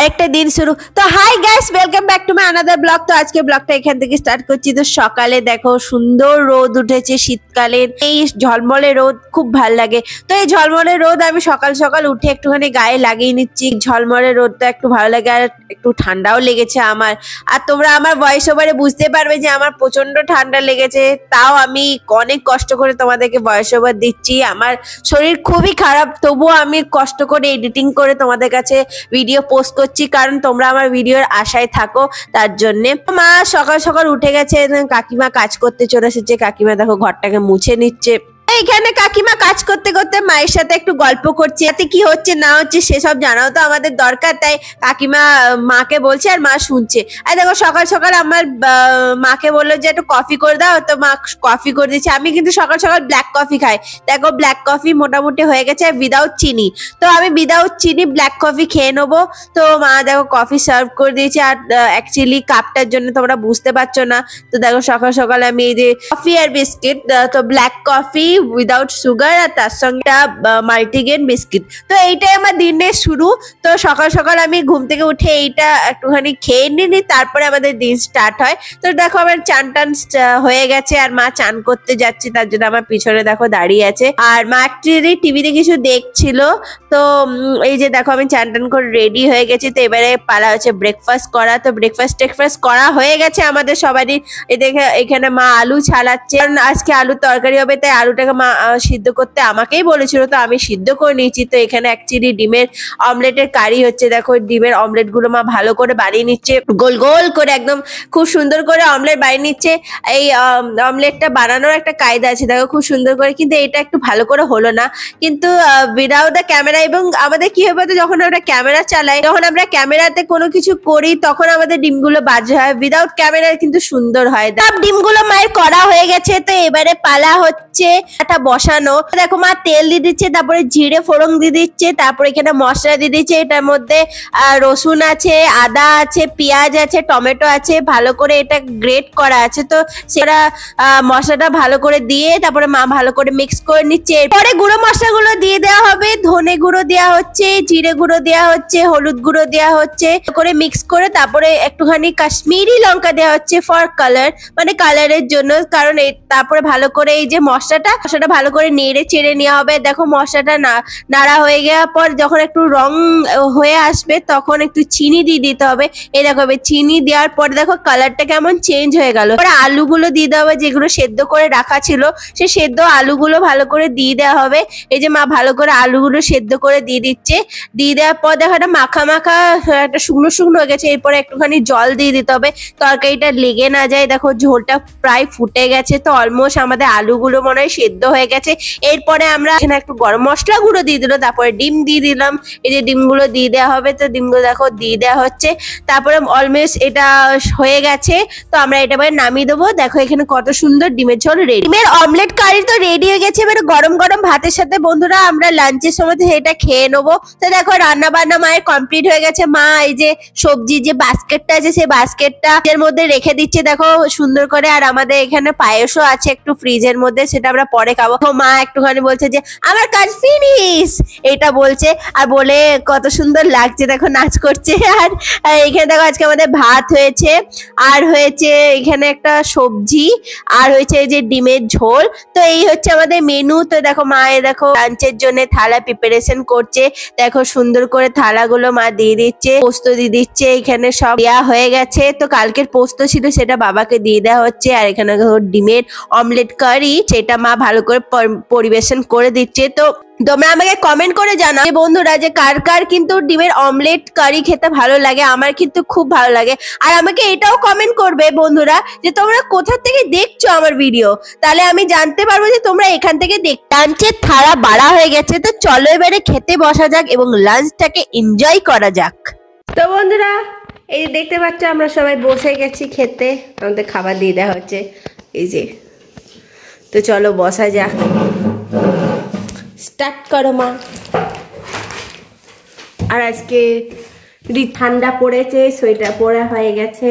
আরেকটা দিন শুরু। তো hi guys, welcome back to my another blog. তো আজকে ব্লগটা এখান থেকে স্টার্ট করছি। তো সকালে দেখো সুন্দর রোদ উঠেছে, শীতকালের এই ঝলমলে রোদ খুব ভাল লাগে। তো এই ঝলমলে রোদ আমি সকাল সকাল উঠে একটুখানি গায়ে লাগিয়ে নিচ্ছি। ঝলমলে রোদটা একটু ভালো লাগে, আর একটু ঠান্ডাও লেগেছে আমার। আর তোমরা আমার ভয়েস ওভারে বুঝতে পারবে যে আমার প্রচন্ড ঠান্ডা লেগেছে, তাও আমি অনেক কষ্ট করে তোমাদেরকে ভয়েস ওভার দিচ্ছি। আমার শরীর খুবই খারাপ, তবুও আমি কষ্ট করে এডিটিং করে তোমাদের কাছে ভিডিও পোস্ট করছি, কারণ তোমরা আমার ভিডিওর আশায় থাকো, তার জন্য। মা সকাল সকাল উঠে গেছে, কাকিমা কাজ করতে চলে এসেছে। কাকিমা দেখো ঘরটাকে মুছে নিচ্ছে। এইখানে কাকিমা কাজ করতে করতে মায়ের সাথে একটু গল্প করছে, এতে কি হচ্ছে না হচ্ছে সেসব জানাও তো আমাদের দরকার। তাই কাকিমা মাকে বলছে আর মা শুনছে। আর দেখো সকাল সকাল আমার মাকে বললো যে একটু কফি করে দাও, তো মা কফি করে দিচ্ছে। আমি কিন্তু সকাল সকাল ব্ল্যাক কফি খাই। দেখো ব্ল্যাক কফি মোটামুটি হয়ে গেছে উইদাউট চিনি। তো আমি উইদাউট চিনি ব্ল্যাক কফি খেয়ে নেবো। তো মা দেখো কফি সার্ভ করে দিয়েছে। আর অ্যাকচুয়ালি কাপটার জন্য তোমরা বুঝতে পারছো না। তো দেখো সকাল সকাল আমি এই যে কফি আর বিস্কিট, তো ব্ল্যাক কফি উইদাউট সুগার আর তার সঙ্গে মাল্টিগ্রেন বিস্কিট। তো এইটাই আমার দিনের শুরু। তো সকাল সকাল আমি ঘুম থেকে উঠে এইটা একটুখানি খেয়ে নিই, তারপরে আমাদের দিন স্টার্ট হয়। তো দেখো আমার চান টান হয়ে গেছে, আর মা চান করতে যাচ্ছে, তার জন্য আমার পিছনে দেখো দাঁড়িয়ে আছে। আর মা অ্যাকচুয়ালি টিভিতে কিছু দেখছিল। তো এই যে দেখো আমি চান টান করে রেডি হয়ে গেছি। তো এবারে পালা হচ্ছে ব্রেকফাস্ট করা। তো ব্রেকফাস্ট করা হয়ে গেছে আমাদের সবারই। এই দেখে এখানে মা আলু ছাড়াচ্ছে, কারণ আজকে আলুর তরকারি হবে, তাই আলুটাকে মা সিদ্ধ করতে আমাকেই বলেছিল, তো আমি সিদ্ধ করে নিয়েছি। তো এখানে অ্যাকচুয়ালি ডিমের অমলেটের কারি হচ্ছে। দেখো ডিমের অমলেট গুলো মা ভালো করে বানিয়ে নিচ্ছে, গোল গোল করে একদম খুব সুন্দর করে অমলেট বানিয়ে নিচ্ছে। এই অমলেটটা বানানোর একটা কায়দা আছে, দেখো খুব সুন্দর করে, কিন্তু এটা একটু ভালো করে হলো না। কিন্তু উইদাউট দ্য ক্যামেরা, এবং আমাদের কি হবে তো যখন আমরা ক্যামেরা চালাই, যখন আমরা ক্যামেরাতে কোনো কিছু করি, তখন আমাদের ডিমগুলো বাজে হয়। উইদাউট ক্যামেরা কিন্তু সুন্দর হয়। সব ডিমগুলো মায়ের করা হয়ে গেছে। তো এবারে পালা হচ্ছে এটা বসানো। দেখো মা তেল দিয়ে দিচ্ছে, তারপরে জিরে ফোড়ন দিয়ে দিচ্ছে, তারপরে এখানে মশলা দিয়ে দিচ্ছে। এটার মধ্যে রসুন আছে, আদা আছে, পেঁয়াজ আছে, টমেটো আছে, ভালো করে এটা গ্রেট করা আছে। তো সেটা মশলাটা ভালো করে দিয়ে তারপরে মা ভালো করে মিক্স করে নিচ্ছে। পরে গুঁড়ো মশলাগুলো দিয়ে দেওয়া হবে, ধনে গুঁড়ো দেওয়া হচ্ছে, জিরে গুঁড়ো দেওয়া হচ্ছে, হলুদ গুঁড়ো দেওয়া হচ্ছে, করে মিক্স করে তারপরে একটুখানি কাশ্মীরি লঙ্কা দেওয়া হচ্ছে ফর কালার, মানে কালারের জন্য। কারণ তারপরে ভালো করে এই যে মশলাটা ভালো করে নেড়ে চেড়ে নেওয়া হবে। দেখো মশলাটা নাড়া হয়ে যাওয়ার পর যখন একটু রং হয়ে আসবে, তখন একটু চিনি দিয়ে দিতে হবে। এই দেখো চিনি দেওয়ার পরে দেখো কালারটা কেমন চেঞ্জ হয়ে গেল। পরে আলুগুলো দিয়ে দেওয়া হবে, যেগুলো সেদ্ধ করে রাখা ছিল, সে সেদ্ধ আলুগুলো ভালো করে দিয়ে দেওয়া হবে। এই যে মা ভালো করে আলুগুলো সেদ্ধ করে দিয়ে দিচ্ছে। দিয়ে দেওয়ার পর দেখো একটা মাখা মাখা একটা শুকনো শুকনো হয়ে গেছে। এরপরে একটুখানি জল দিয়ে দিতে হবে, তরকারিটা লেগে না যায়। দেখো ঝোলটা প্রায় ফুটে গেছে। তো অলমোস্ট আমাদের আলুগুলো মনে হয় সেদ্ধ হয়ে গেছে। এরপরে আমরা এখানে একটু গরম মশলা গুঁড়ো দিয়ে দিলাম, তারপরে ডিম দিয়ে দিলাম। এই যে ডিমগুলো দিয়ে দেওয়া হবে। তো ডিমগুলো দেখো দিয়ে দেওয়া হচ্ছে। তারপরে অলমোস্ট এটা হয়ে গেছে। তো আমরা এটা এবার নামিয়ে দেবো। দেখো এখানে কত সুন্দর ডিমের ঝোল রেডি। ডিমের অমলেট কারি তো রেডি হয়ে গেছে। এবার গরম গরম ভাতের সাথে বন্ধুরা আমরা লাঞ্চের সময় এটা খেয়ে নেবো। তো দেখো রান্না বান্না মায়ের কমপ্লিট হয়ে গেছে। মা এই যে সবজির যে বাস্কেটটা আছে, সেই বাস্কেটটা এর মধ্যে রেখে দিচ্ছে দেখো সুন্দর করে। আর আমাদের এখানে পায়েসও আছে একটু ফ্রিজের মধ্যে, সেটা আমরা পরে খাবো। মা একটুখানি বলছে যে আমার কাজ ফিনিশ, এটা বলছে। আর বলে কত সুন্দর লাগছে, দেখো নাচ করছে। আর এখানে দেখো আজকে আমাদের ভাত হয়েছে, আর হয়েছে এখানে একটা সবজি, আর হয়েছে এই যে ডিমের ঝোল। তো এই হচ্ছে আমাদের মেনু। তো দেখো মা দেখো লাঞ্চের জন্য থালা প্রিপারেশন করছে। দেখো সুন্দর করে থালাগুলো মা দিয়ে দিচ্ছে, পোস্ত দিয়ে দিচ্ছে। এখানে সব দেওয়া হয়ে গেছে। তো কালকের পোস্ত ছিল, সেটা বাবাকে দিয়ে দেওয়া হচ্ছে। আর এখানে ডিমের অমলেট কারি, সেটা মা ভালো করে পরিবেশন করে দিচ্ছে। তো তোমরা আমাকে কমেন্ট করে জানাও বন্ধুরা যে কার কার কিন্তু ডিমের অমলেট কারি খেতে ভালো লাগে। আমার কিন্তু খুব ভালো লাগে। আর আমাকে এটাও কমেন্ট করবে বন্ধুরা যে তোমরা কোথা থেকে দেখছো আমার ভিডিও, তাহলে আমি জানতে পারবো যে তোমরা এখান থেকে লাঞ্চের থালা বাড়া হয়ে গেছে। তো চলো এবারে খেতে বসা যাক এবং লাঞ্চটাকে এনজয় করা যাক। তো বন্ধুরা এই দেখতে পাচ্ছ আমরা সবাই বসে গেছি খেতে, আমাদের খাবার দিয়ে দেওয়া হচ্ছে এই যে। তো চলো বসা যাক, স্টার্ট করো মা। আর আজকে ঠান্ডা পড়েছে, সোয়েটার পরা হয়ে গেছে।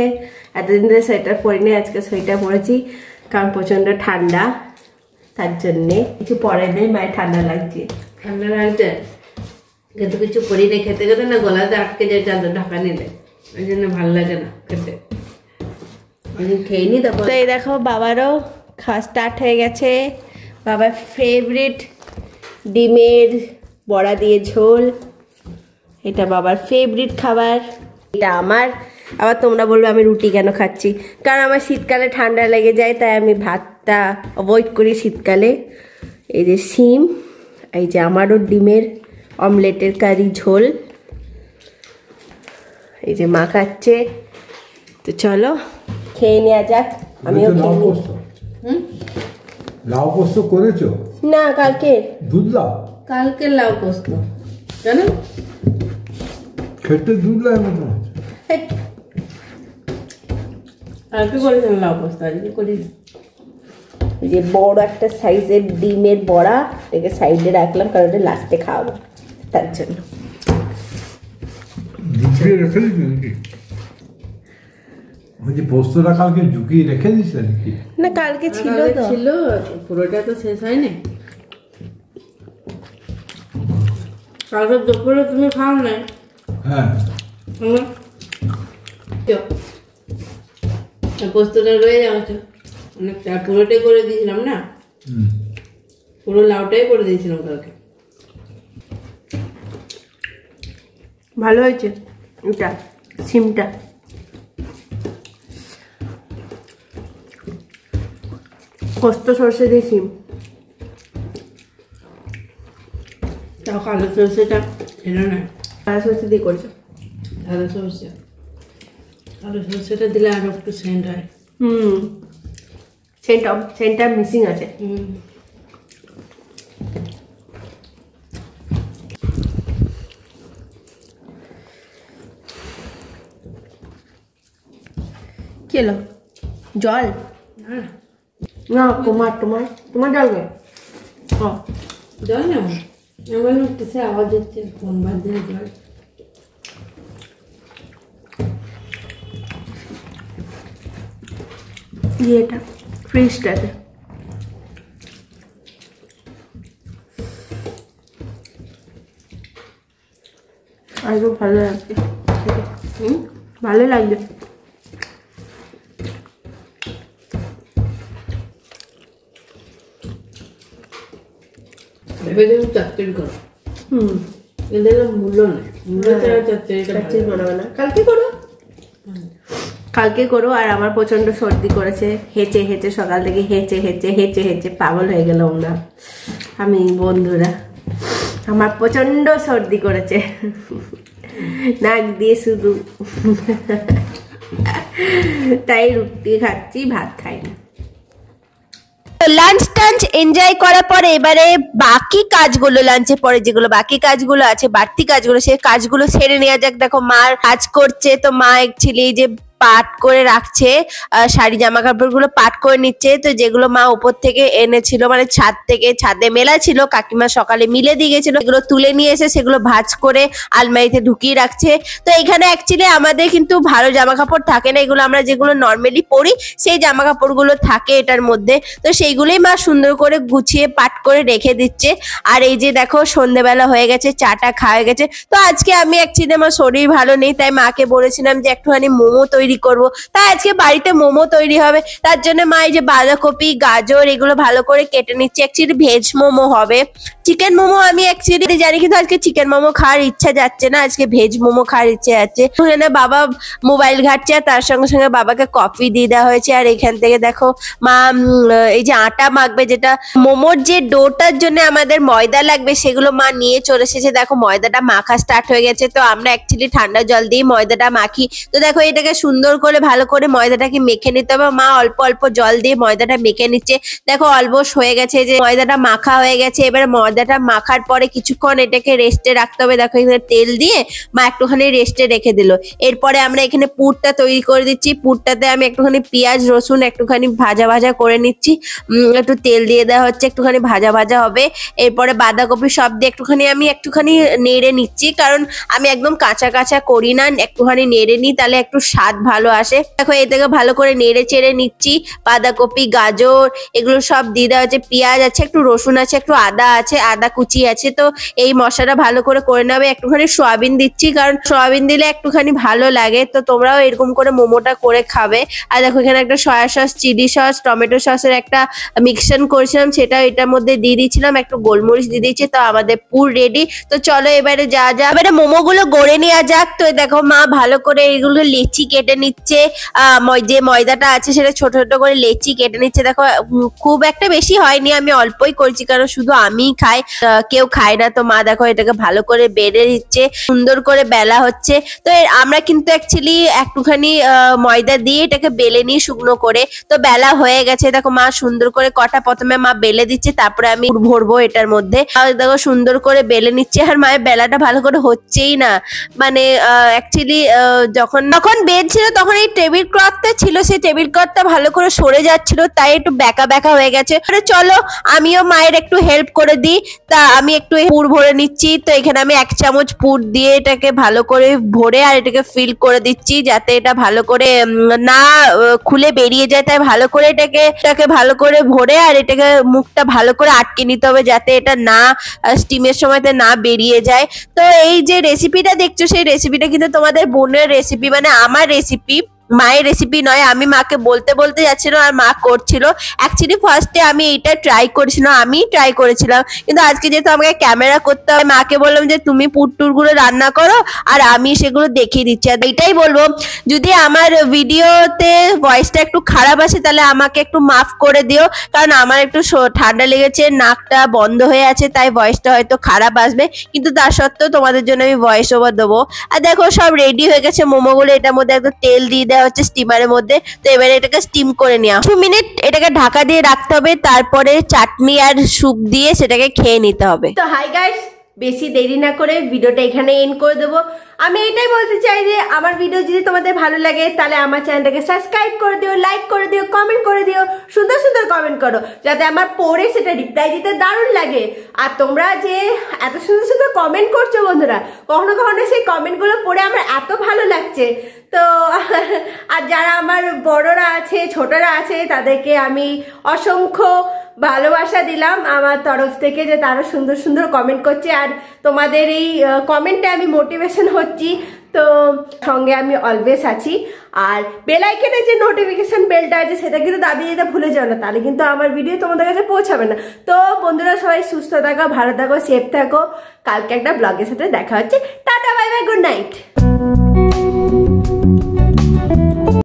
এতদিন ধরে সোয়েটার পরিনি, আজকে সোয়েটার পরেছি কারণ প্রচন্ড ঠান্ডা, তার জন্যে কিছু পরে নেই। মায়ের ঠান্ডা লাগছে। কিন্তু কিছু করি না, খেতে খেতে না গলাতে আটকে যায় চাদর ঢাকা নিলে, ওই জন্য ভালো লাগে না খেতে। খেয়ে নি তারপর। তো এই দেখো বাবারও খাওয়া স্টার্ট হয়ে গেছে। বাবার ফেভারিট ডিমের বড়া দিয়ে ঝোল, এটা বাবার ফেভারিট খাবার। এটা আমার, আবার তোমরা বলবে আমি রুটি কেন খাচ্ছি, কারণ আমার শীতকালে ঠান্ডা লেগে যায়, তাই আমি ভাতটা অ্যাভয়েড করি শীতকালে। এই যে সিম, এই যে আমারও ডিমের অমলেটের কারি ঝোল, এই যে মা খাচ্ছে। তো চলো খেয়ে নেওয়া যাক। আমিও খেয়ে নিই। লাউ পোস্ত করেছো? না, কালকে দুধ লাউ। কালকে লাউ পোস্ত জানো, খেতে দুধ লাউ মতো। কালকে করেছিলাম লাউ পোস্ত, আজকে করি না। এই যে বড় একটা সাইজের ডিমের বড়া, এটাকে সাইডে রাখলাম কারণ এটা লাস্টে খাওয়াবো, তার জন্য। ঝুঁকিয়ে রেখে দিচ্ছি নাকি? ওই যে পোস্তটা কালকে ঝুঁকিয়ে রেখে দিচ্ছে নাকি? না, কালকে ছিল তো। ছিল, পুরোটা তো শেষ হয়নি। কালকে দুপুরে তুমি খাও না? হ্যাঁ, পোস্তটা রয়ে যাচ্ছে অনেকটা, পুরোটাই করে দিয়েছিলাম না, পুরো লাউটাই করে দিয়েছিলাম কালকে। ভালো হয়েছে এটা সিমটা। পোস্ত সর্ষে দিয়ে সিম, তাও কালো সরষেটা ছিল না, সাদা সর্ষে দিয়ে করেছো? সাদা সরষে, কালো সরষেটা দিলে আরো একটু সেন্ট হয়। সেন্টটা মিসিং আছে। কি এলো? জল? না, তোমার জল জল না, আমার কিসে আওয়াজ হচ্ছে, ফোন বাজছে জল। এটা ফ্রিজটাতে আরো ভালো লাগছে। ভালো লাগছে। ভেবে চচ্চড়ি করো, এদের মূল্য নেই, মূল্য ছাড়া চচ্চড়ি বানাবে না। কালকে করো। আর আমার প্রচন্ড সর্দি করেছে, হেঁচে হেঁচে সকাল থেকে হেঁচে পাগল হয়ে গেল আমরা। আমি বন্ধুরা, আমার প্রচন্ড সর্দি করেছে, নাক দিয়ে শুধু, তাই রুটি খাচ্ছি, ভাত খাইনি। লাঞ্চ টাঞ্চ এনজয় করার পরে এবারে বাকি কাজগুলো, লাঞ্চের পরে যেগুলো বাকি কাজগুলো আছে, বাড়তি কাজগুলো, সেই কাজগুলো সেরে নেওয়া যাক। দেখো মা কাজ করছে, তো মা অ্যাকচুয়ালি যে পাট করে রাখছে, শাড়ি জামা কাপড় গুলো পাট করে নিচ্ছে। তো যেগুলো মা উপর থেকে এনেছিল, মানে ছাদ থেকে, ছাদে মেলা ছিল, কাকিমা সকালে মিলে দিয়ে গেছিল, এগুলো তুলে নিয়ে এসে সেগুলো ভাঁজ করে আলমারিতে ঢুকিয়ে রাখছে। তো এখানে অ্যাকচুয়ালি আমাদের কিন্তু ভালো জামা কাপড় থাকে না, এগুলো আমরা যেগুলো নর্মালি পরি সেই জামা কাপড় গুলো থাকে এটার মধ্যে। তো সেইগুলোই মা সুন্দর করে গুছিয়ে পাট করে রেখে দিচ্ছে। আর এই যে দেখো সন্ধ্যেবেলা হয়ে গেছে, চাটা খাওয়া গেছে। তো আজকে আমি অ্যাকচুয়ালি আমার শরীর ভালো নেই, তাই মাকে বলেছিলাম যে একটুখানি মোমো তৈরি করবো, তাই আজকে বাড়িতে মোমো তৈরি হবে। তার জন্য মা এই যে বাঁধাকপি, গাজর এগুলো ভালো করে কেটে নিচ্ছে। অ্যাকচুয়ালি ভেজ মোমো হবে, চিকেন মোমো আমি অ্যাকচুয়ালি জানি, কিন্তু আজকে চিকেন মোমো খাওয়ার ইচ্ছা যাচ্ছে না, আজকে ভেজ মোমো খাওয়ার ইচ্ছে যাচ্ছে। ওখানে বাবা মোবাইল ঘাটছে, আর তার সঙ্গে সঙ্গে বাবাকে কফি দিয়ে দেওয়া হয়েছে। আর এখান থেকে দেখো মা এই যে আটা মাখবে, যেটা মোমোর যে ডোটার জন্য আমাদের ময়দা লাগবে, সেগুলো মা নিয়ে চলে এসেছে। দেখো ময়দাটা মাখা স্টার্ট হয়ে গেছে। তো আমরা অ্যাকচুয়ালি ঠান্ডা জল দিয়ে ময়দাটা মাখি। তো দেখো এটাকে সুন্দর করে ভালো করে ময়দাটাকে মেখে নিতে হবে। মা অল্প অল্প জল দিয়ে ময়দাটা মেখে নিচ্ছে। দেখো অলমোস্ট হয়ে গেছে, যে ময়দাটা মাখা হয়ে গেছে। এবারে ময়দাটা মাখার পরে কিছুক্ষণ এটাকে রেস্টে রাখতে হবে। দেখো এখানে তেল দিয়ে মা একটুখানি রেস্টে রেখে দিল। এরপরে আমরা এখানে পুরটা তৈরি করে দিচ্ছি। পুরটাতে আমি একটুখানি পেঁয়াজ রসুন একটুখানি ভাজা ভাজা করে নিচ্ছি, একটু তেল দিয়ে দেওয়া হচ্ছে, একটুখানি ভাজা ভাজা হবে। এরপরে বাঁধাকপি সব দিয়ে আমি একটুখানি নেড়ে নিচ্ছি, কারণ আমি একদম কাঁচা কাঁচা করি না, একটুখানি নেড়ে নিই তাহলে একটু স্বাদ ভালো আসে। দেখো এটাকে ভালো করে নেড়ে চেড়ে নিচ্ছি। বাঁধাকপি, গাজর এগুলো সব দিয়ে দেওয়া হচ্ছে, পেঁয়াজ আছে, একটু রসুন আছে, একটু আদা আছে, আদা কুচি আছে। তো এই মশলাটা ভালো করে নেবে। একটুখানি সয়াবিন দিচ্ছি, কারণ সয়াবিন দিলে একটুখানি ভালো লাগে। তো তোমরাও এরকম করে মোমোটা করে খাবে। আর দেখো এখানে একটা soya sauce, chilli sauce, tomato সসের একটা মিক্সচার করেছিলাম, সেটা এটার মধ্যে দিয়ে দিয়েছিলাম, একটু গোলমরিচ দিয়ে দিয়েছি। তো আমাদের পুর রেডি। তো চলো এবারে এবারে মোমোগুলো গড়ে নেওয়া যাক। তো দেখো মা ভালো করে এগুলো লেচি কেটে নিচ্ছে। যে ময়দাটা আছে সেটা ছোট ছোট করে লেচি কেটে নিচ্ছে। দেখো খুব একটা বেশি হয়নি, আমি অল্পই করেছি, কারণ শুধু আমিই খাই, কেউ খায় না। তো মা দেখো এটাকে ভালো করে বেড়ে দিচ্ছে, সুন্দর করে বেলা হচ্ছে। তো আমরা কিন্তু অ্যাকচুয়ালি একটুখানি ময়দা দিয়ে এটাকে বেলে নিই শুকনো করে। তো বেলা হয়ে গেছে, দেখো মা সুন্দর করে কটা প্রথমে মা বেলে দিচ্ছে, তারপরে আমি ভরবো এটার মধ্যে। দেখো সুন্দর করে বেলে নিচ্ছে। আর মায়ের বেলাটা ভালো করে হচ্ছেই না, মানে অ্যাকচুয়ালি যখন বেলছিল তখন এই টেবিল ক্লথটা ছিল, সেই টেবিল ক্লথটা ভালো করে সরে যাচ্ছিল, তাই একটু ব্যাকা ব্যাকা হয়ে গেছে। চলো আমিও মায়ের একটু হেল্প করে দিই। তা আমি একটু পুর ভরে নিচ্ছি। তো এখানে আমি 1 চামচ পুর দিয়ে এটাকে ভালো করে ভরে আর এটাকে ফিল করে দিচ্ছি, যাতে এটা ভালো করে না খুলে বেরিয়ে যায়। তাই ভালো করে এটাকে ভালো করে ভরে আর এটাকে মুখটা ভালো করে আটকে নিতে হবে, যাতে এটা না স্টিমের সময়তে না বেরিয়ে যায়। তো এই যে রেসিপিটা দেখছো, সেই রেসিপিটা কিন্তু তোমাদের বোনের রেসিপি, মানে আমার রেসিপি, মায়ের রেসিপি নয়। আমি মাকে বলতে যাচ্ছিলাম আর মা করছিল। অ্যাকচুয়ালি ফার্স্টে আমি এইটা ট্রাই করেছিলাম, কিন্তু আজকে যেহেতু আমাকে ক্যামেরা করতে হবে, মাকে বললাম যে তুমি পুরটুর গুলো রান্না করো আর আমি সেগুলো দেখিয়ে দিচ্ছি। আর এটাই বলবো, যদি আমার ভিডিওতে ভয়েসটা একটু খারাপ আসে তাহলে আমাকে একটু মাফ করে দিও, কারণ আমার একটু ঠান্ডা লেগেছে, নাকটা বন্ধ হয়ে আছে, তাই ভয়েসটা হয়তো খারাপ আসবে, কিন্তু তার সত্ত্বেও তোমাদের জন্য আমি ভয়েস ওভার দেবো। আর দেখো সব রেডি হয়ে গেছে মোমোগুলো, এটার মধ্যে একটু তেল দিয়ে দেওয়া হচ্ছে স্টিমারের মধ্যে। তো এবারে এটাকে স্টিম করে নেওয়া 2 মিনিট এটাকে ঢাকা দিয়ে রাখতে হবে, তারপরে চাটনি আর স্যুপ দিয়ে সেটাকে খেয়ে নিতে হবে। তো হাই গাইস, বেশি দেরি না করে ভিডিওটা এখানে এন্ড করে দেবো। আমি এটাই বলতে চাই যে আমার ভিডিও যদি তোমাদের ভালো লাগে তাহলে আমার চ্যানেলটাকে সাবস্ক্রাইব করে দিও, লাইক করে দিও, কমেন্ট করে দিও, সুন্দর সুন্দর কমেন্ট করো, যাতে আমার পড়ে সেটা রিপ্লাই দিতে দারুণ লাগে। আর তোমরা যে এত সুন্দর সুন্দর কমেন্ট করছো বন্ধুরা, কখনো কখনো সেই কমেন্টগুলো পড়ে আমার এত ভালো লাগছে। তো আর যারা আমার বড়রা আছে, ছোটরা আছে, তাদেরকে আমি অসংখ্য ভালোবাসা দিলাম আমার তরফ থেকে, যে তারা সুন্দর সুন্দর কমেন্ট করছে। আর তোমাদের এই কমেন্টে আমি মোটিভেশন হচ্ছি। তো সঙ্গে আমি অলওয়েজ আছি। আর বেল আইকনের যে নোটিফিকেশন বেলটা আছে সেটা কিন্তু দাবিয়ে দিতে ভুলে যাও না, তাহলে কিন্তু আমার ভিডিও তোমাদের কাছে পৌঁছাবে না। তো বন্ধুরা সবাই সুস্থ থাকো, ভালো থাকো, সেফ থাকো। কালকে একটা ব্লগের সাথে দেখা হচ্ছে। Tata, bye bye, good night.